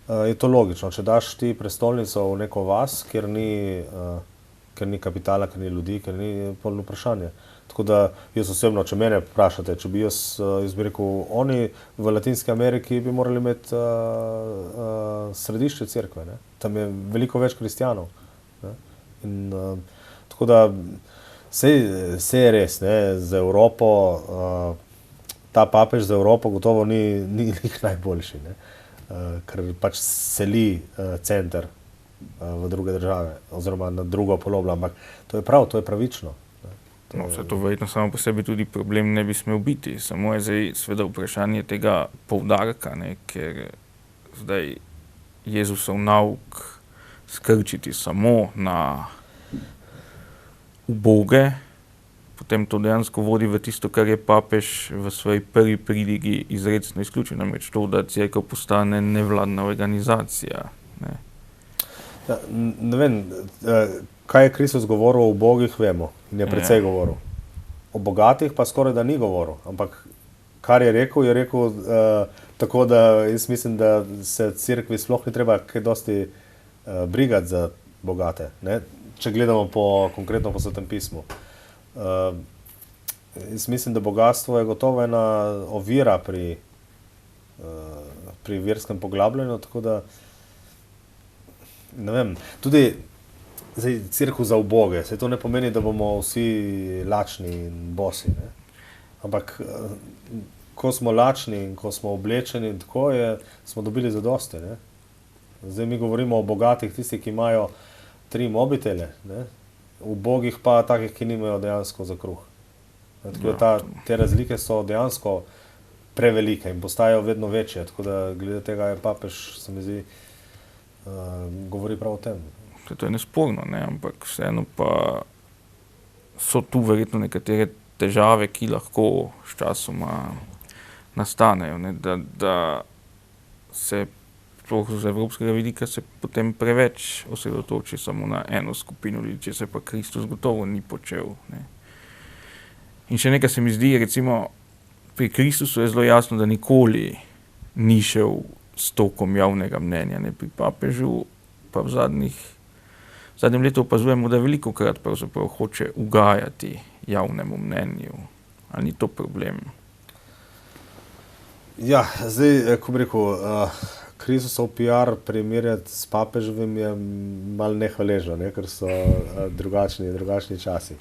je to logično. Če daš ti prestolnico v neko vas, kjer ni kapitala, kjer ni ljudi, kjer ni polno vprašanje. Tako da jaz osebno, če mene vprašate, če bi jaz bi rekel, oni v Latinski Ameriki bi morali imeti središče cerkve, ne? Tam je veliko več kristjanov, ne? In tako da vse je res, ne? Za Evropo, ta papež za Evropo gotovo ni najboljši, ne? Ker pač seli center v druge države oziroma na drugo poloblo, ampak to je prav, to je pravično. No, vse to verjetno samo po sebi tudi problem ne bi smel biti, samo je zdaj seveda vprašanje tega poudarka, ne, ker zdaj Jezusov nauk skrčiti samo na uboge, potem to dejansko vodi v tisto, kar je papež v svoji prvi pridigi izrecno izključil, namreč to, da cerkev postane nevladna organizacija. Ne. Ja, ne vem, kaj je Kristus govoril o ubogih, vemo, in je precej govoril. O bogatih pa skoraj da ni govoril, ampak kar je rekel tako, da jaz mislim, da se cerkvi sploh ni treba kaj dosti brigati za bogate, ne? Če gledamo konkretno po Svetem pismu. Jaz mislim, da bogatstvo je gotovo ena ovira pri verskem poglabljanju, tako da ne vem, tudi zdaj cerkev za uboge, se to ne pomeni, da bomo vsi lačni in bosi, ne? Ampak ko smo lačni in ko smo oblečeni in tako smo dobili zadosti, ne? Zdaj mi govorimo o bogatih, tistih, ki imajo 3 mobitele, ne? Ubogih pa takih, ki nimajo dejansko za kruh. Tako da te razlike so dejansko prevelike in postajajo vedno večje, tako da glede tega je papež, se mi zdi, govori prav o tem. To je nesporno, ne? Ampak vseeno pa so tu verjetno nekatere težave, ki lahko s časoma nastanejo, ne? Da se z evropskega vidika se potem preveč osredotoči samo na eno skupino ljudi, če se pa Kristus gotovo ni počel. Ne? In še nekaj se mi zdi, recimo pri Kristusu je zelo jasno, da nikoli ni šel s tokom javnega mnenja, ne? Pri papežu pa v zadnjem letu opazujemo, da velikokrat pravzaprav hoče ugajati javnemu mnenju. Ali ni to problem? Ja, zdaj, ko bi rekel, Kristusov PR primerjati s papeževim je malo nehvaležno, ne? Ker so drugačni časi.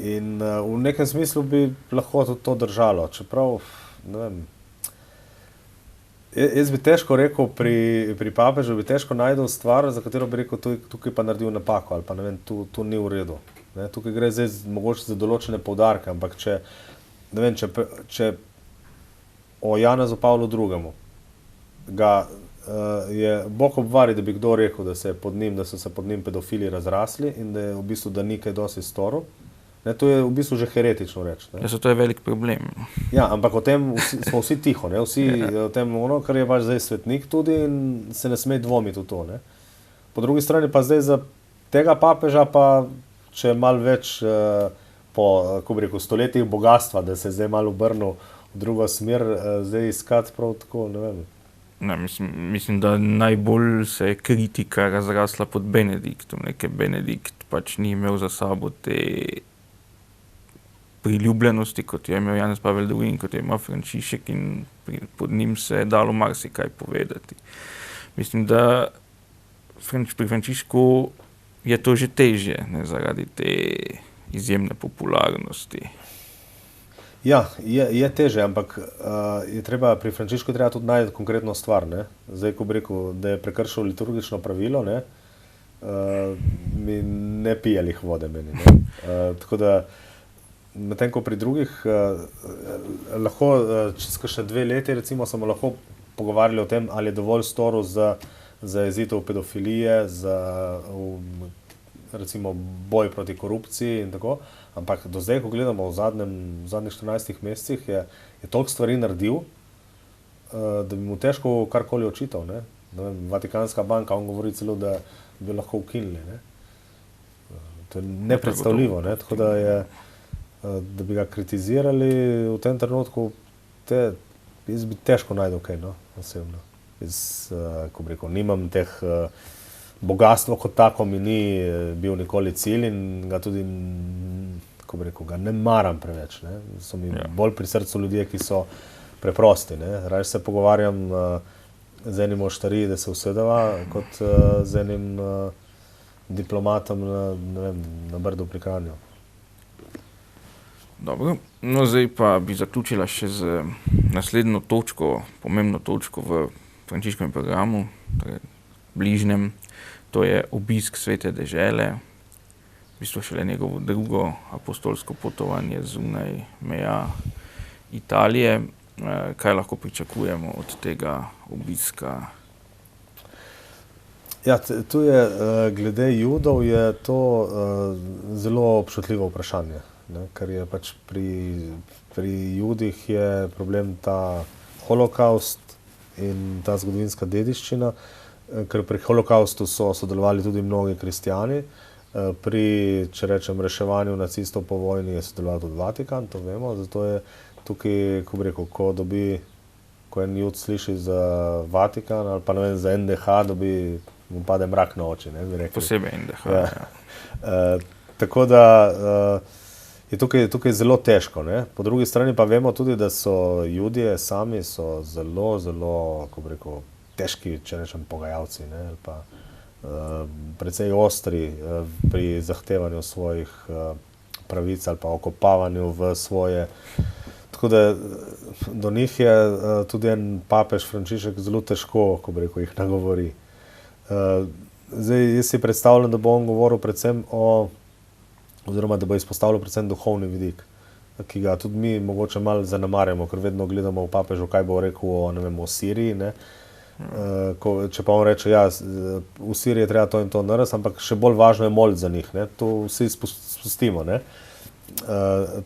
In v nekem smislu bi lahko tudi to držalo, čeprav, ne vem, jaz bi težko rekel, pri papežu bi težko najdel stvar, za katero bi rekel, tukaj pa naredil napako, ali pa ne vem, tu ni v redu. Ne? Tukaj gre zdaj mogoče za določene poudarke, ampak če o Janezu Pavlu II. Ga je Bog obvari, da bi kdo rekel, da so se pod njim pedofili razrasli in da je v bistvu, da ni kaj dosti storil. Ne, to je v bistvu že heretično reči. Ja, to je velik problem. Ja, ampak o tem smo vsi tiho, ne? Vsi o tem, kar je pač zdaj svetnik tudi in se ne sme dvomiti v to. Ne? Po drugi strani pa zdaj za tega papeža pa, če malo več po stoletjih bogatstva, da se zdaj malo obrnil v drugo smer, zdaj iskati prav tako, ne vem. Ne, mislim, da najbolj se je kritika razrasla pod Benediktom, ker Benedikt pač ni imel za sabo te priljubljenosti, kot je imel Janez Pavel II in kot je imel Frančišek, in pod njim se je dalo marsikaj povedati. Mislim, da pri Frančišku je to že težje, ne, zaradi te izjemne popularnosti. Ja, je teže, ampak je treba, pri Frančišku treba tudi najti konkretno stvar, ne. Zdaj, ko bi rekel, da je prekršil liturgično pravilo, ne, mi ne pije lih vode meni, ne. Tako da, medtem ko pri drugih, lahko čez kakšne 2 leti, recimo, smo lahko pogovarjali o tem, ali je dovolj storil za zajezitev pedofilije, za recimo boj proti korupciji in tako, ampak do zdaj, ko gledamo v zadnjih 14 mesecih, je toliko stvari naredil, da bi mu težko karkoli očital, ne. Ne vem, Vatikanska banka, on govori celo, da bi lahko ukinili, ne. To je nepredstavljivo, ne, tako da da bi ga kritizirali v tem trenutku, jaz bi težko najdel kaj, no, osebno. Jaz, ko bi rekel, nimam teh bogatstvo kot tako mi ni bil nikoli cilj in ga tudi, ko bi rekel, ga ne maram preveč, ne. So mi bolj pri srcu ljudje, ki so preprosti, ne. Raje se pogovarjam z enim oštariji, da se usedeva, kot z enim diplomatom na Brdu pri Kranju. Dobro, no zdaj pa bi zaključila še z naslednjo točko, pomembno točko v Frančiškovem programu, torej bližnjem. To je obisk Svete dežele, v bistvu šele njegovo drugo apostolsko potovanje zunaj meja Italije. Kaj lahko pričakujemo od tega obiska? Ja, tu je, glede Judov je to zelo občutljivo vprašanje, ne? Ker je pač pri Judih je problem ta holokaust in ta zgodovinska dediščina, ker pri holokaustu so sodelovali tudi mnogi kristjani, pri, če rečem, reševanju nacistov po vojni je sodeloval tudi Vatikan, to vemo, zato je tukaj, ko bi rekel, ko en Jud sliši za Vatikan ali pa ne vem, za NDH, mu pade mrak na oči, ne, bi rekli. Posebej NDH, ja. Tako da je tukaj zelo težko, ne. Po drugi strani pa vemo tudi, da so Judje sami so zelo, ko bi rekel, težki, če rečem, pogajalci, ne, ali pa precej ostri pri zahtevanju svojih pravic ali pa okopavanju v svoje. Tako da do njih je tudi en papež Frančišek zelo težko, ko bi rekel, jih nagovori. Zdaj, jaz si predstavljam, da bo on govoril predvsem oziroma da bo izpostavljal predvsem duhovni vidik, ki ga tudi mi mogoče malo zanemarjamo, ker vedno gledamo v papežu, kaj bo rekel o, ne vem, o Siriji, ne. Če pa on reče, ja, v Siriji je treba to in to narediti, ampak še bolj važno je moliti za njih, ne. To vsi spustimo, ne.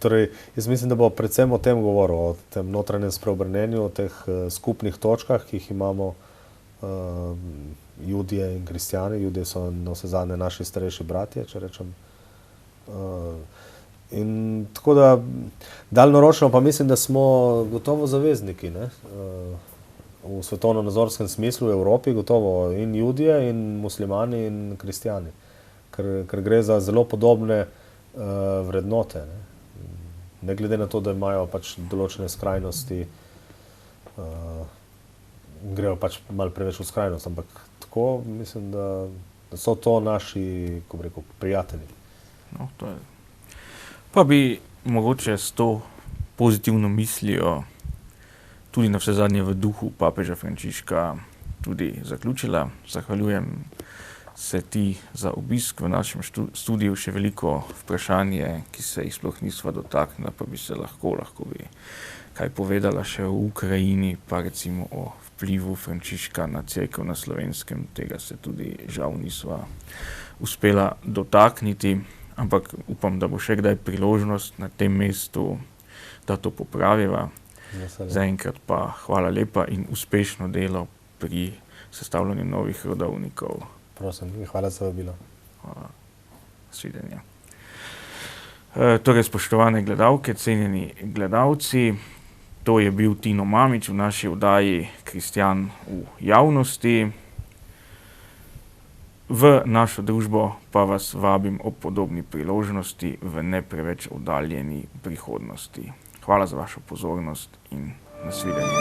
Torej, jaz mislim, da bo predvsem o tem govoril, o tem notranjem spreobrnenju, o teh skupnih točkah, ki jih imamo Judje in kristjani. Judje so navsezadnje naši starejši bratje, če rečem. In tako da daljnoročno pa mislim, da smo gotovo zavezniki, ne, v svetovno-nazorskem smislu v Evropi, gotovo in Judje in muslimani in kristjani, ker gre za zelo podobne vrednote, ne glede na to, da imajo pač določene skrajnosti, grejo pač malo preveč v skrajnost, ampak tako mislim, da so to naši, ko bi rekel, prijatelji. No, to je. Pa bi mogoče s to pozitivno mislijo tudi na vse zadnje v duhu papeža Frančiška tudi zaključila. Zahvaljujem se ti za obisk v našem studiu, še veliko vprašanje, ki se jih sploh nisva dotaknila, pa bi se lahko bi kaj povedala še o Ukrajini, pa recimo o vplivu Frančiška na cerkev na Slovenskem. Tega se tudi žal nisva uspela dotakniti, ampak upam, da bo še kdaj priložnost na tem mestu, da to popraviva. Zaenkrat pa hvala lepa in uspešno delo pri sestavljanju novih rodovnikov. Prosim, hvala za vabilo. Hvala. Svidenja. Torej, spoštovane gledalke, cenjeni gledalci, to je bil Tino Mamić v naši oddaji Kristjan v javnosti. V našo družbo pa vas vabim ob podobni priložnosti v ne preveč oddaljeni prihodnosti. Hvala za vašo pozornost in nasvidenje.